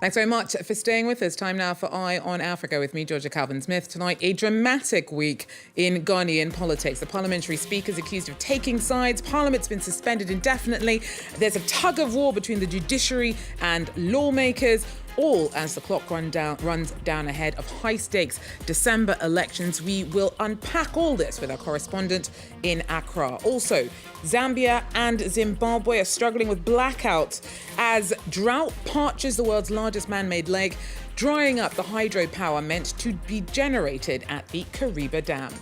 Thanks very much for staying with us. Time now for Eye on Africa with me, Georgia Calvin-Smith. Tonight, a dramatic week in Ghanaian politics. The parliamentary speaker is accused of taking sides. Parliament's been suspended indefinitely. There's a tug of war between the judiciary and lawmakers, all as the clock runs down ahead of high-stakes December elections. We will unpack all this with our correspondent in Accra. Also, Zambia and Zimbabwe are struggling with blackouts as drought parches the world's largest man-made lake, drying up the hydropower meant to be generated at the Kariba Dam.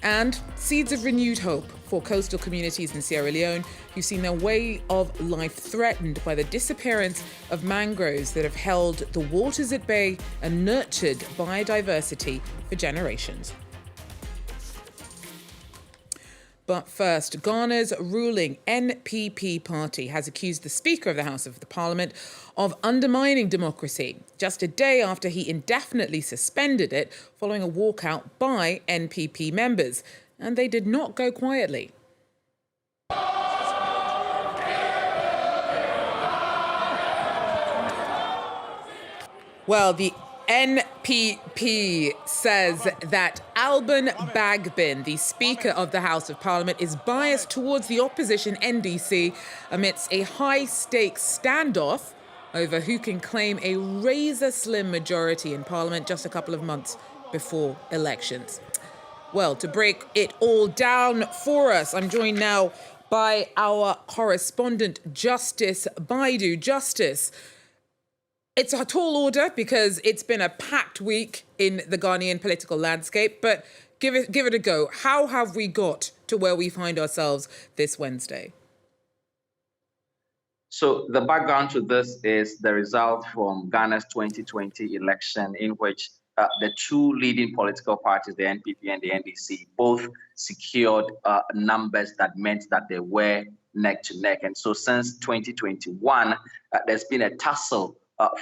And seeds of renewed hope for coastal communities in Sierra Leone who've seen their way of life threatened by the disappearance of mangroves that have held the waters at bay and nurtured biodiversity for generations. But first, Ghana's ruling NPP party has accused the Speaker of the House of the Parliament of undermining democracy, just a day after he indefinitely suspended it following a walkout by NPP members. And they did not go quietly. Well, the NPP says that Alban Bagbin, the Speaker of the House of Parliament, is biased towards the opposition NDC amidst a high-stakes standoff over who can claim a razor-slim majority in Parliament just a couple of months before elections. Well, to break it all down for us, I'm joined now by our correspondent, Justice Baidoo. Justice, it's a tall order because it's been a packed week in the Ghanaian political landscape, but give it a go. How have we got to where we find ourselves this Wednesday? So the background to this is the result from Ghana's 2020 election, in which the two leading political parties, the NPP and the NDC, both secured numbers that meant that they were neck to neck. And so since 2021, there's been a tussle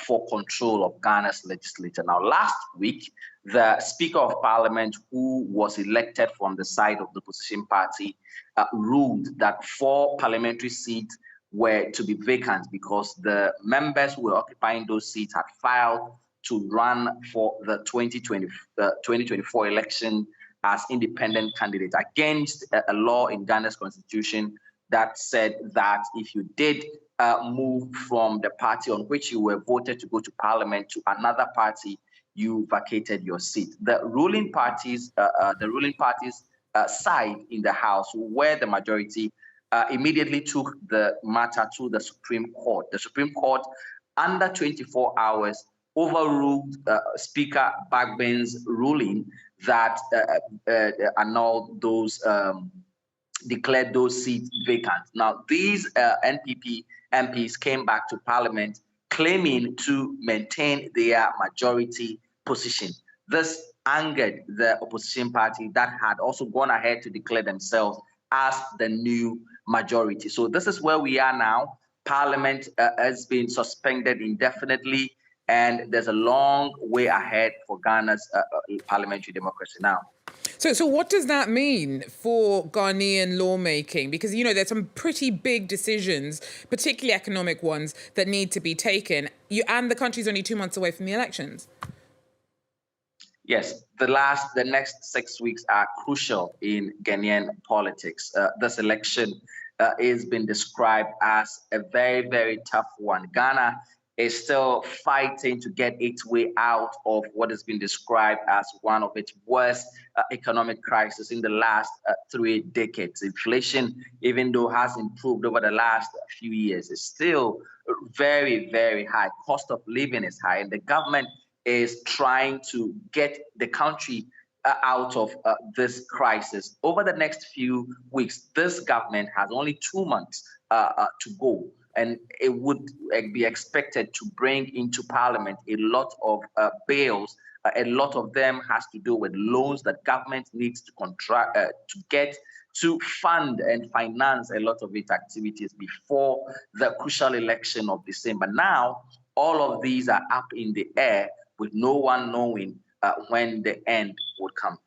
for control of Ghana's legislature. Now, last week, the Speaker of Parliament, who was elected from the side of the opposition party, ruled that 4 parliamentary seats were to be vacant because the members who were occupying those seats had filed to run for the 2024 election as independent candidates against a law in Ghana's constitution that said that if you did move from the party on which you were voted to go to parliament to another party, you vacated your seat. The ruling parties side in the House, who were the majority, immediately took the matter to the Supreme Court. The Supreme Court, under 24 hours, overruled Speaker Bagbin's ruling that annulled those, declared those seats vacant. Now, these NPP MPs came back to Parliament claiming to maintain their majority position. This angered the opposition party that had also gone ahead to declare themselves as the new majority. So this is where we are now. Parliament has been suspended indefinitely, and there's a long way ahead for Ghana's parliamentary democracy now. So what does that mean for Ghanaian lawmaking? Because, you know, there's some pretty big decisions, particularly economic ones, that need to be taken. And the country's only 2 months away from the elections. Yes, the next 6 weeks are crucial in Ghanaian politics. This election has been described as a very, very tough one. Ghana is still fighting to get its way out of what has been described as one of its worst economic crises in the last 3 decades. Inflation, even though has improved over the last few years, is still very, very high. Cost of living is high, and the government is trying to get the country out of this crisis. Over the next few weeks, this government has only 2 months to go, and it would be expected to bring into Parliament a lot of bills. A lot of them has to do with loans that government needs to get to fund and finance a lot of its activities before the crucial election of December. Now, all of these are up in the air with no one knowing when the end would come.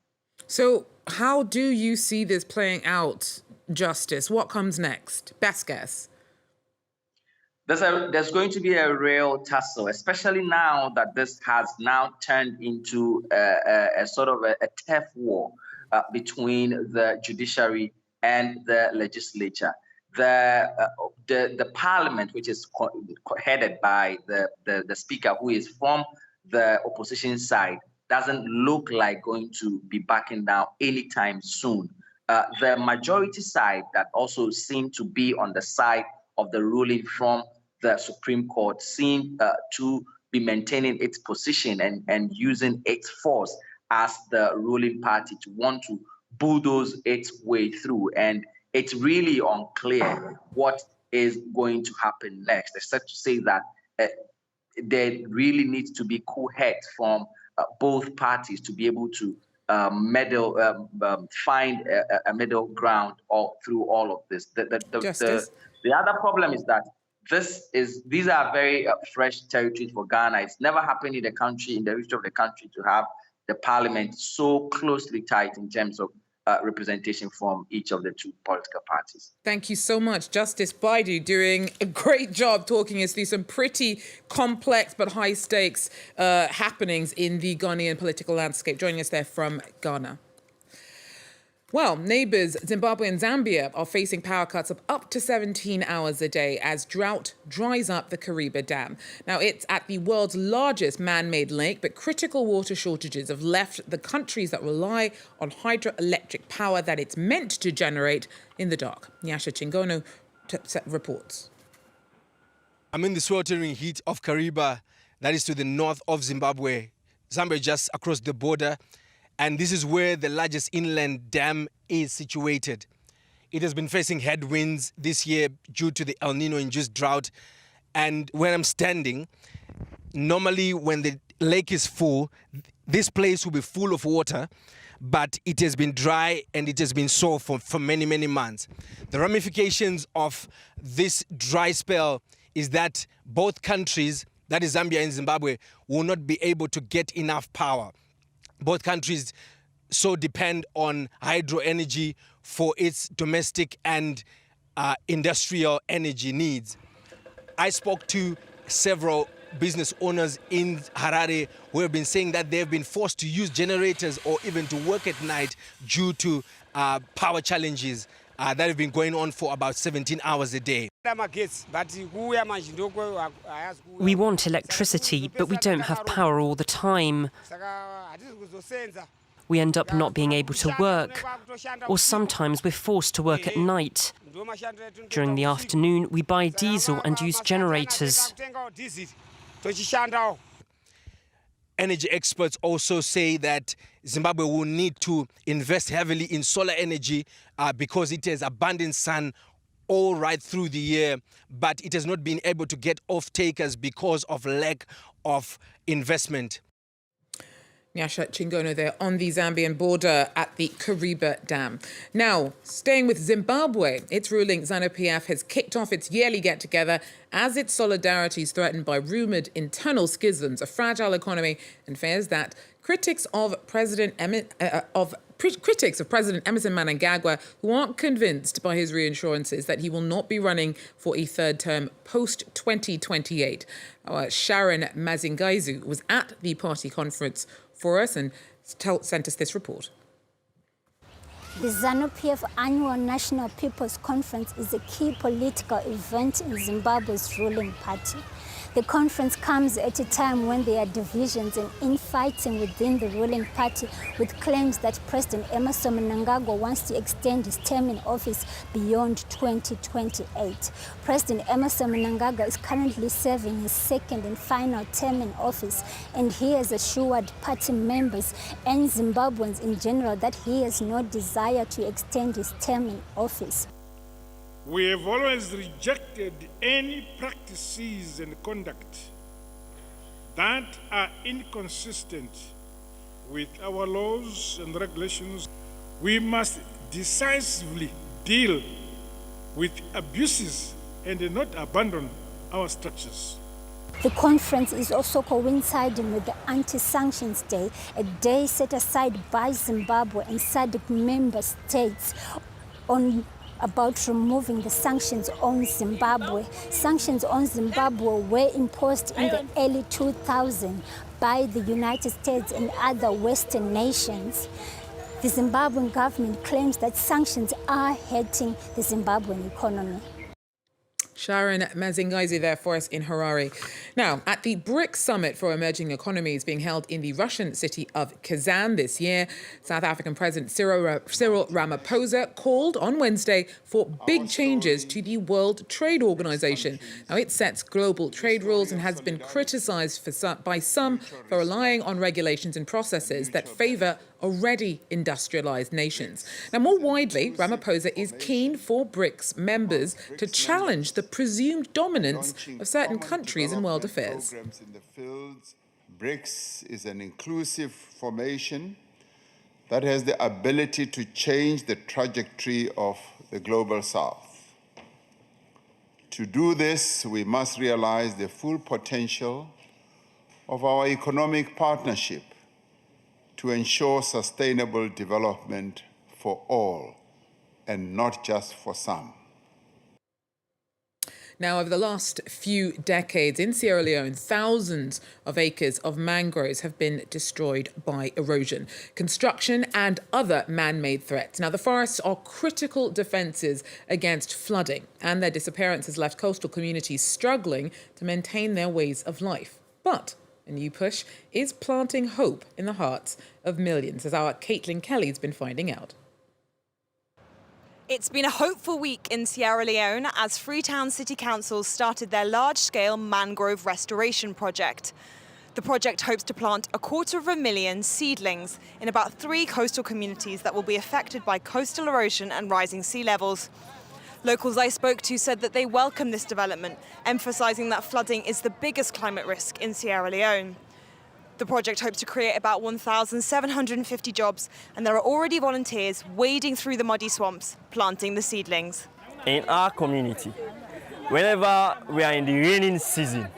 So how do you see this playing out, Justice? What comes next? Best guess. There's going to be a real tussle, especially now that this has now turned into a sort of a turf war between the judiciary and the legislature. The parliament, which is headed by the speaker, who is from the opposition side, doesn't look like going to be backing down anytime soon. The majority side, that also seemed to be on the side of the ruling from the Supreme Court, seemed to be maintaining its position and using its force as the ruling party to want to bulldoze its way through. And it's really unclear what is going to happen next, except to say that there really needs to be cool heads from both parties to be able to find a middle ground through all of this. The other problem is that these are very fresh territories for Ghana. It's never happened in the country, in the history of the country, to have the parliament so closely tied in terms of representation from each of the two political parties. Thank you so much. Justice Baidoo doing a great job talking us through some pretty complex but high stakes happenings in the Ghanaian political landscape, joining us there from Ghana. Well, neighbours Zimbabwe and Zambia are facing power cuts of up to 17 hours a day as drought dries up the Kariba Dam. Now, it's at the world's largest man-made lake, but critical water shortages have left the countries that rely on hydroelectric power that it's meant to generate in the dark. Nyasha Chingono reports. I'm in the sweltering heat of Kariba, that is to the north of Zimbabwe. Zambia just across the border. And this is where the largest inland dam is situated. It has been facing headwinds this year due to the El Nino-induced drought. And where I'm standing, normally when the lake is full, this place will be full of water, but it has been dry and it has been so for many, many months. The ramifications of this dry spell is that both countries, that is Zambia and Zimbabwe, will not be able to get enough power. Both countries so depend on hydro energy for its domestic and industrial energy needs. I spoke to several business owners in Harare who have been saying that they've been forced to use generators or even to work at night due to power challenges that have been going on for about 17 hours a day. We want electricity, but we don't have power all the time. We end up not being able to work, or sometimes we're forced to work at night. During the afternoon, we buy diesel and use generators. Energy experts also say that Zimbabwe will need to invest heavily in solar energy because it has abundant sun all right through the year, but it has not been able to get off-takers because of lack of investment. Nyasha Chingono there on the Zambian border at the Kariba Dam. Now, staying with Zimbabwe, its ruling ZANU-PF has kicked off its yearly get-together as its solidarity is threatened by rumoured internal schisms, a fragile economy, and fears that critics of President Emmerson Mnangagwa, who aren't convinced by his reassurances that he will not be running for a third term post-2028. Sharon Mazingaizu was at the party conference for us and sent us this report. The ZANU-PF Annual National People's Conference is a key political event in Zimbabwe's ruling party. The conference comes at a time when there are divisions and infighting within the ruling party, with claims that President Emmerson Mnangagwa wants to extend his term in office beyond 2028. President Emmerson Mnangagwa is currently serving his second and final term in office, and he has assured party members and Zimbabweans in general that he has no desire to extend his term in office. We have always rejected any practices and conduct that are inconsistent with our laws and regulations. We must decisively deal with abuses and not abandon our structures. The conference is also coinciding with the Anti-Sanctions Day, a day set aside by Zimbabwe and SADC member states on about removing the sanctions on Zimbabwe. Sanctions on Zimbabwe were imposed in the early 2000s by the United States and other Western nations. The Zimbabwean government claims that sanctions are hurting the Zimbabwean economy. Sharon Mazingazi there for us in Harare. Now, at the BRICS Summit for Emerging Economies being held in the Russian city of Kazan this year, South African President Cyril Ramaphosa called on Wednesday for big changes to the World Trade Organization. Now, it sets global trade rules and has been criticized by some for relying on regulations and processes that favor already industrialized nations. Now, more widely, Ramaphosa is keen for BRICS members to challenge the presumed dominance of certain countries in world affairs. In the fields, BRICS is an inclusive formation that has the ability to change the trajectory of the global south. To do this, we must realize the full potential of our economic partnership to ensure sustainable development for all and not just for some. Now, over the last few decades in Sierra Leone, thousands of acres of mangroves have been destroyed by erosion, construction and other man-made threats. Now, the forests are critical defences against flooding, and their disappearance has left coastal communities struggling to maintain their ways of life. But a new push is planting hope in the hearts of millions, as our Caitlin Kelly's been finding out. It's been a hopeful week in Sierra Leone as Freetown City Council started their large-scale mangrove restoration project. The project hopes to plant 250,000 seedlings in about 3 coastal communities that will be affected by coastal erosion and rising sea levels. Locals I spoke to said that they welcome this development, emphasising that flooding is the biggest climate risk in Sierra Leone. The project hopes to create about 1,750 jobs, and there are already volunteers wading through the muddy swamps, planting the seedlings. In our community, whenever we are in the raining season,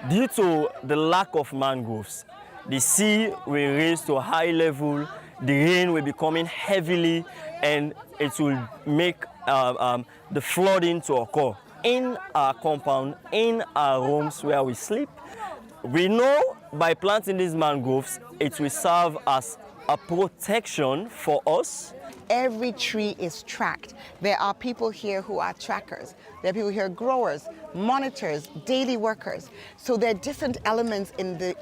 due to the lack of mangroves, the sea will raise to a high level, the rain will be coming heavily, and it will make the flooding to occur in our compound, in our rooms where we sleep. We know by planting these mangroves, it will serve as a protection for us. Every tree is tracked. There are people here who are trackers. There are people here, growers, monitors, daily workers. So there are different elements in the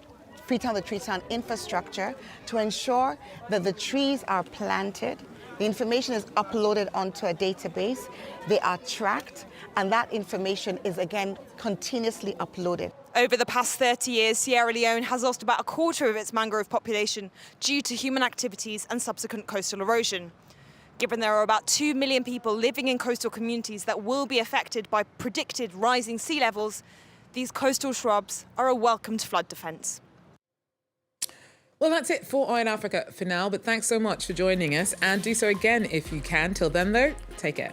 Freetown to Treetown infrastructure to ensure that the trees are planted, the information is uploaded onto a database, they are tracked, and that information is again continuously uploaded. Over the past 30 years, Sierra Leone has lost about 1/4 of its mangrove population due to human activities and subsequent coastal erosion. Given there are about 2 million people living in coastal communities that will be affected by predicted rising sea levels, these coastal shrubs are a welcomed flood defence. Well, that's it for Eye on Africa for now, but thanks so much for joining us, and do so again if you can. Till then, though, take care.